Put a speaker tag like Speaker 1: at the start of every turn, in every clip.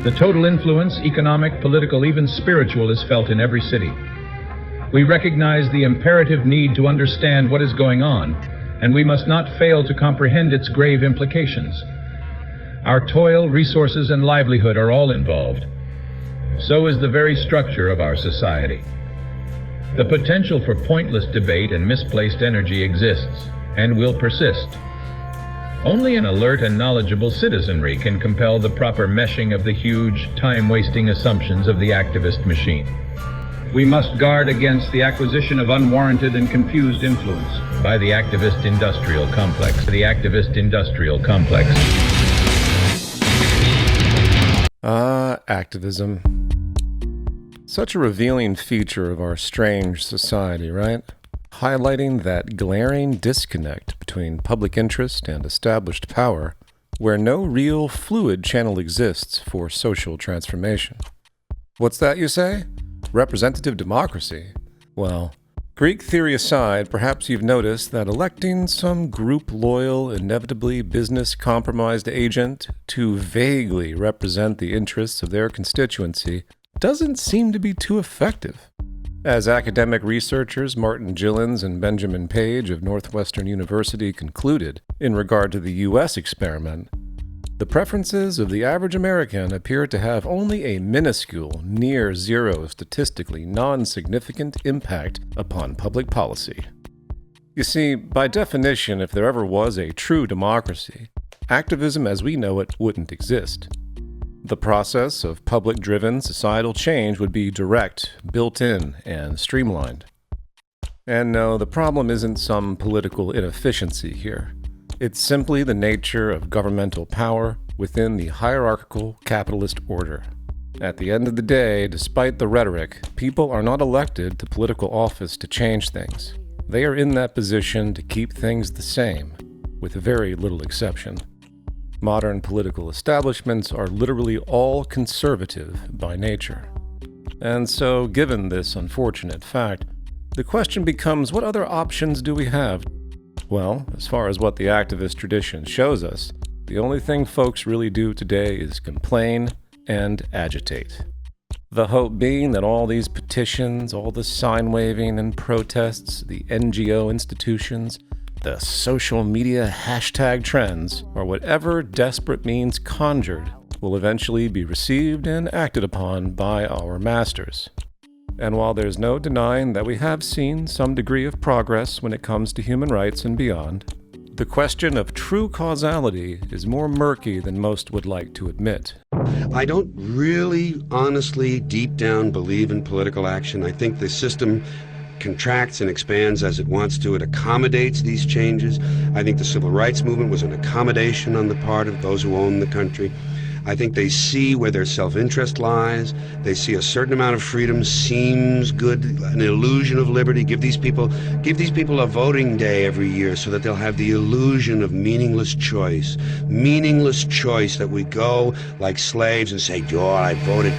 Speaker 1: The total influence, economic, political, even spiritual, is felt in every city. We recognize the imperative need to understand what is going on, and we must not fail to comprehend its grave implications. Our toil, resources, and livelihood are all involved. So is the very structure of our society. The potential for pointless debate and misplaced energy exists and will persist. Only an alert and knowledgeable citizenry can compel the proper meshing of the huge, time-wasting assumptions of the activist machine. We must guard against the acquisition of unwarranted and confused influence by the activist industrial complex.
Speaker 2: Activism. Such a revealing feature of our strange society, right? Highlighting that glaring disconnect between public interest and established power, where no real fluid channel exists for social transformation. What's that, you say? Representative democracy? Well, Greek theory aside, perhaps you've noticed that electing some group-loyal, inevitably business-compromised agent to vaguely represent the interests of their constituency doesn't seem to be too effective. As academic researchers Martin Gillens and Benjamin Page of Northwestern University concluded in regard to the U.S. experiment, the preferences of the average American appear to have only a minuscule, near-zero, statistically non-significant impact upon public policy. You see, by definition, if there ever was a true democracy, activism as we know it wouldn't exist. The process of public-driven societal change would be direct, built-in, and streamlined. And no, the problem isn't some political inefficiency here. It's simply the nature of governmental power within the hierarchical capitalist order. At the end of the day, despite the rhetoric, people are not elected to political office to change things. They are in that position to keep things the same, with very little exception. Modern political establishments are literally all conservative by nature. And so, given this unfortunate fact, the question becomes, what other options do we have? Well, as far as what the activist tradition shows us, the only thing folks really do today is complain and agitate. The hope being that all these petitions, all the sign-waving and protests, the NGO institutions, the social media hashtag trends, or whatever desperate means conjured, will eventually be received and acted upon by our masters. And while there's no denying that we have seen some degree of progress when it comes to human rights and beyond, the question of true causality is more murky than most would like to admit.
Speaker 3: I don't really, honestly, deep down believe in political action. I think the system contracts and expands as it wants to. It accommodates these changes. I think the civil rights movement was an accommodation on the part of those who own the country. I think they see where their self-interest lies. They see a certain amount of freedom seems good, an illusion of liberty. Give these people a voting day every year so that they'll have the illusion of meaningless choice. Meaningless choice that we go like slaves and say, "Oh, I voted."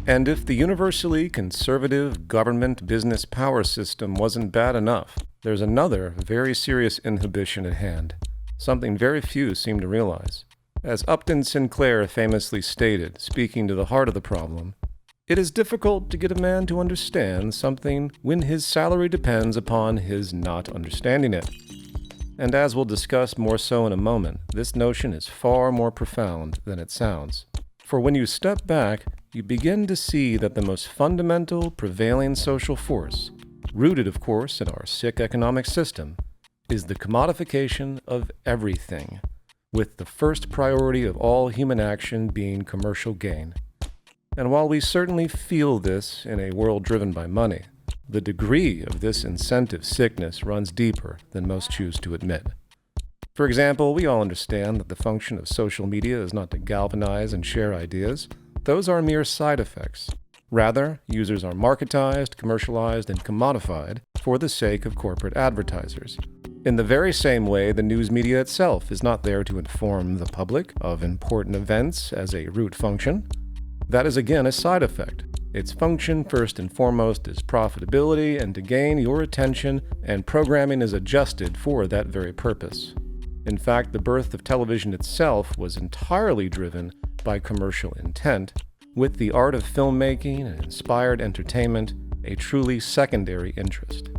Speaker 2: And if the universally conservative government business power system wasn't bad enough, there's another very serious inhibition at hand, something very few seem to realize. As Upton Sinclair famously stated, speaking to the heart of the problem, it is difficult to get a man to understand something when his salary depends upon his not understanding it. And as we'll discuss more so in a moment, this notion is far more profound than it sounds. For when you step back, you begin to see that the most fundamental prevailing social force, rooted of course in our sick economic system, is the commodification of everything, with the first priority of all human action being commercial gain. And while we certainly feel this in a world driven by money, the degree of this incentive sickness runs deeper than most choose to admit. For example, we all understand that the function of social media is not to galvanize and share ideas. Those are mere side effects. Rather, users are marketized, commercialized, and commodified for the sake of corporate advertisers. In the very same way, the news media itself is not there to inform the public of important events as a root function. That is again a side effect. Its function, first and foremost, is profitability and to gain your attention, and programming is adjusted for that very purpose. In fact, the birth of television itself was entirely driven by commercial intent, with the art of filmmaking and inspired entertainment a truly secondary interest.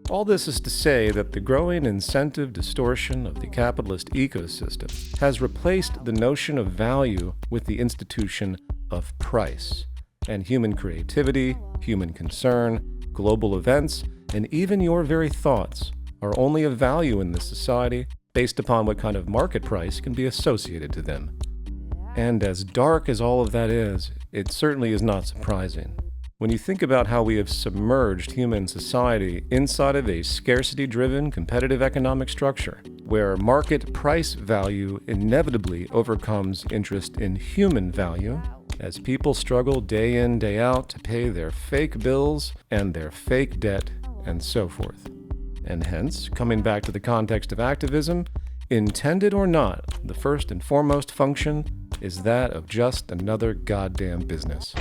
Speaker 2: All this is to say that the growing incentive distortion of the capitalist ecosystem has replaced the notion of value with the institution of price, and human creativity, human concern, global events, and even your very thoughts are only of value in this society based upon what kind of market price can be associated to them. And as dark as all of that is, it certainly is not surprising. When you think about how we have submerged human society inside of a scarcity-driven competitive economic structure, where market price value inevitably overcomes interest in human value, as people struggle day in, day out to pay their fake bills and their fake debt, and so forth. And hence, coming back to the context of activism, intended or not, the first and foremost function is that of just another goddamn business.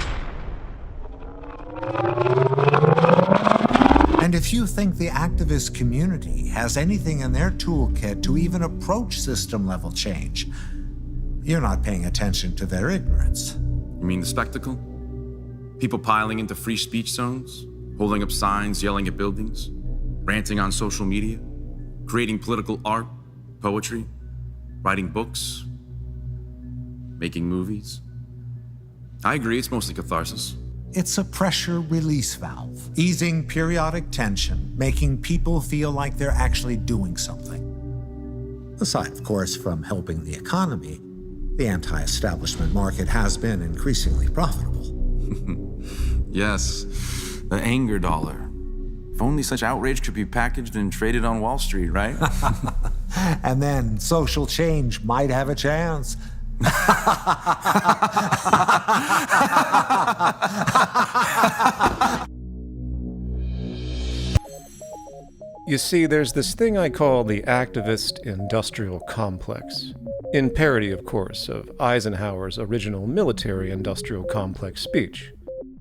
Speaker 4: And if you think the activist community has anything in their toolkit to even approach system-level change, you're not paying attention to their ignorance.
Speaker 5: You mean the spectacle? People piling into free speech zones, holding up signs, yelling at buildings, ranting on social media, creating political art, poetry, writing books, making movies. I agree, it's mostly catharsis.
Speaker 4: It's a pressure release valve, easing periodic tension, making people feel like they're actually doing something. Aside, of course, from helping the economy, the anti-establishment market has been increasingly profitable.
Speaker 5: Yes, the anger dollar. If only such outrage could be packaged and traded on Wall Street, right?
Speaker 4: And then social change might have a chance.
Speaker 2: You see, there's this thing I call the activist industrial complex. In parody, of course, of Eisenhower's original military industrial complex speech.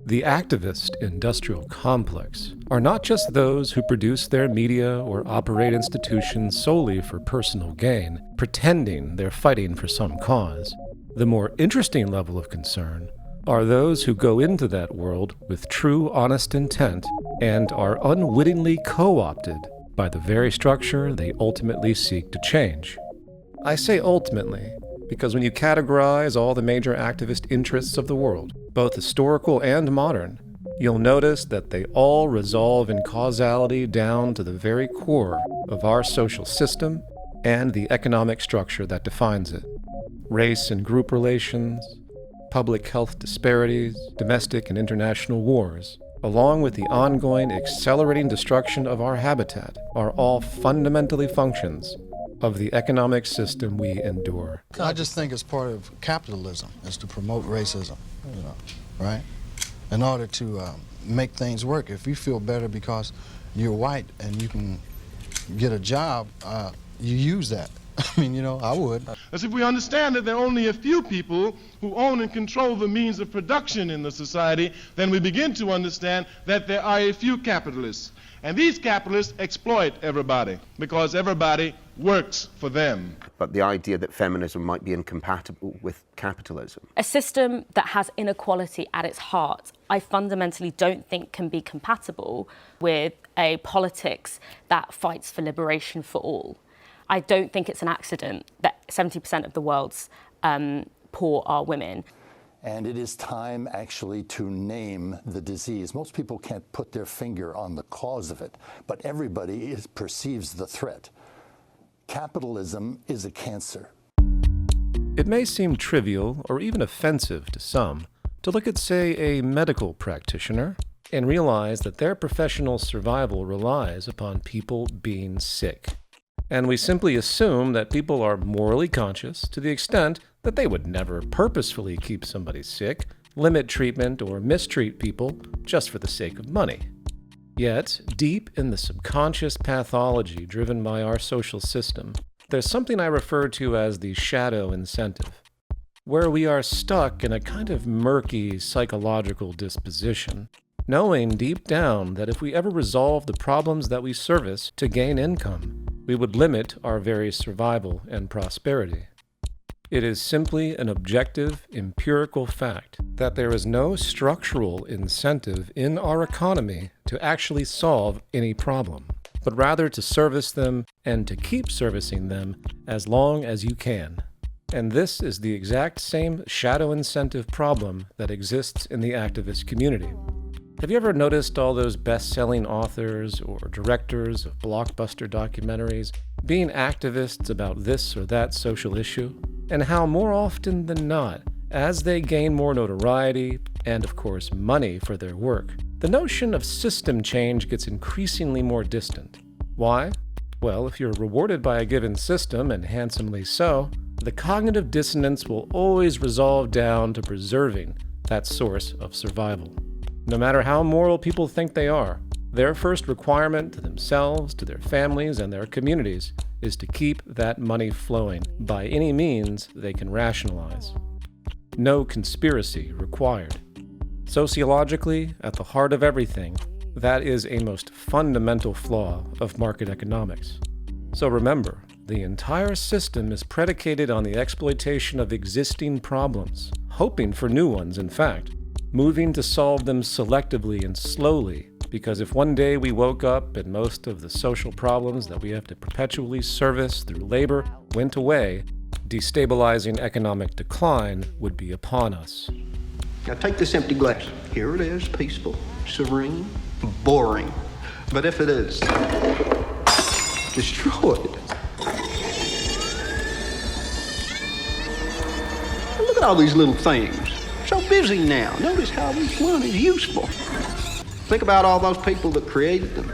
Speaker 2: The activist industrial complex are not just those who produce their media or operate institutions solely for personal gain, pretending they're fighting for some cause. The more interesting level of concern are those who go into that world with true honest intent and are unwittingly co-opted by the very structure they ultimately seek to change. I say ultimately because when you categorize all the major activist interests of the world, both historical and modern, you'll notice that they all resolve in causality down to the very core of our social system and the economic structure that defines it. Race and group relations, public health disparities, domestic and international wars, along with the ongoing accelerating destruction of our habitat, are all fundamentally functions of the economic system we endure.
Speaker 6: I just think it's part of capitalism, is to promote racism, right? In order to make things work. If you feel better because you're white and you can get a job, you use that. I mean, I would.
Speaker 7: As if we understand that there are only a few people who own and control the means of production in the society, then we begin to understand that there are a few capitalists. And these capitalists exploit everybody because everybody works for them.
Speaker 8: But the idea that feminism might be incompatible with capitalism.
Speaker 9: A system that has inequality at its heart, I fundamentally don't think can be compatible with a politics that fights for liberation for all. I don't think it's an accident that 70% of the world's poor are women.
Speaker 10: And it is time actually to name the disease. Most people can't put their finger on the cause of it, but everybody perceives the threat. Capitalism is a cancer.
Speaker 2: It may seem trivial or even offensive to some to look at, say, a medical practitioner and realize that their professional survival relies upon people being sick. And we simply assume that people are morally conscious to the extent that they would never purposefully keep somebody sick, limit treatment, or mistreat people just for the sake of money. Yet, deep in the subconscious pathology driven by our social system, there's something I refer to as the shadow incentive, where we are stuck in a kind of murky psychological disposition, knowing deep down that if we ever resolve the problems that we service to gain income, we would limit our very survival and prosperity. It is simply an objective, empirical fact that there is no structural incentive in our economy to actually solve any problem, but rather to service them and to keep servicing them as long as you can. And this is the exact same shadow incentive problem that exists in the activist community. Have you ever noticed all those best-selling authors or directors of blockbuster documentaries being activists about this or that social issue? And how more often than not, as they gain more notoriety and, of course, money for their work, the notion of system change gets increasingly more distant. Why? Well, if you're rewarded by a given system, and handsomely so, the cognitive dissonance will always resolve down to preserving that source of survival. No matter how moral people think they are, their first requirement to themselves, to their families, and their communities is to keep that money flowing by any means they can rationalize. No conspiracy required. Sociologically, at the heart of everything, that is a most fundamental flaw of market economics. So remember, the entire system is predicated on the exploitation of existing problems, hoping for new ones, in fact, moving to solve them selectively and slowly, because if one day we woke up and most of the social problems that we have to perpetually service through labor went away, destabilizing economic decline would be upon us.
Speaker 11: Now take this empty glass. Here it is, peaceful, serene, boring. But if it is destroyed, look at all these little things. So busy now. Notice how each one is useful. Think about all those people that created them.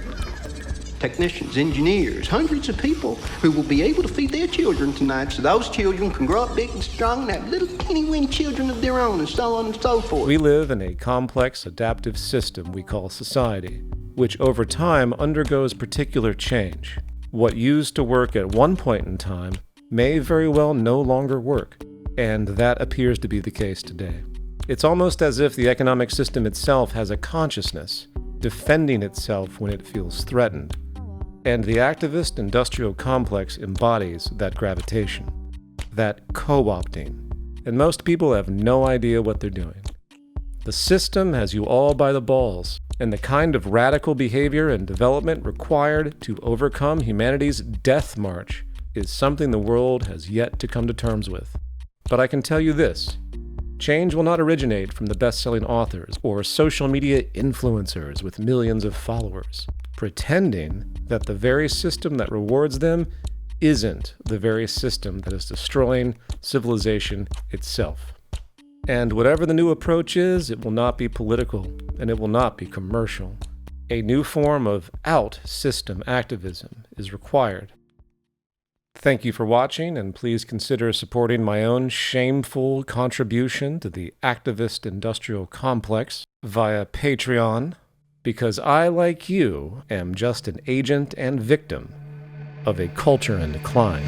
Speaker 11: Technicians, engineers, hundreds of people who will be able to feed their children tonight so those children can grow up big and strong and have little teeny-weeny children of their own, and so on and so forth.
Speaker 2: We live in a complex adaptive system we call society, which over time undergoes particular change. What used to work at one point in time may very well no longer work, and that appears to be the case today. It's almost as if the economic system itself has a consciousness, defending itself when it feels threatened. And the activist industrial complex embodies that gravitation, that co-opting. And most people have no idea what they're doing. The system has you all by the balls, and the kind of radical behavior and development required to overcome humanity's death march is something the world has yet to come to terms with. But I can tell you this. Change will not originate from the best-selling authors or social media influencers with millions of followers, pretending that the very system that rewards them isn't the very system that is destroying civilization itself. And whatever the new approach is, it will not be political, and it will not be commercial. A new form of out-system activism is required. Thank you for watching, and please consider supporting my own shameful contribution to the activist industrial complex via Patreon, because I, like you, am just an agent and victim of a culture in decline.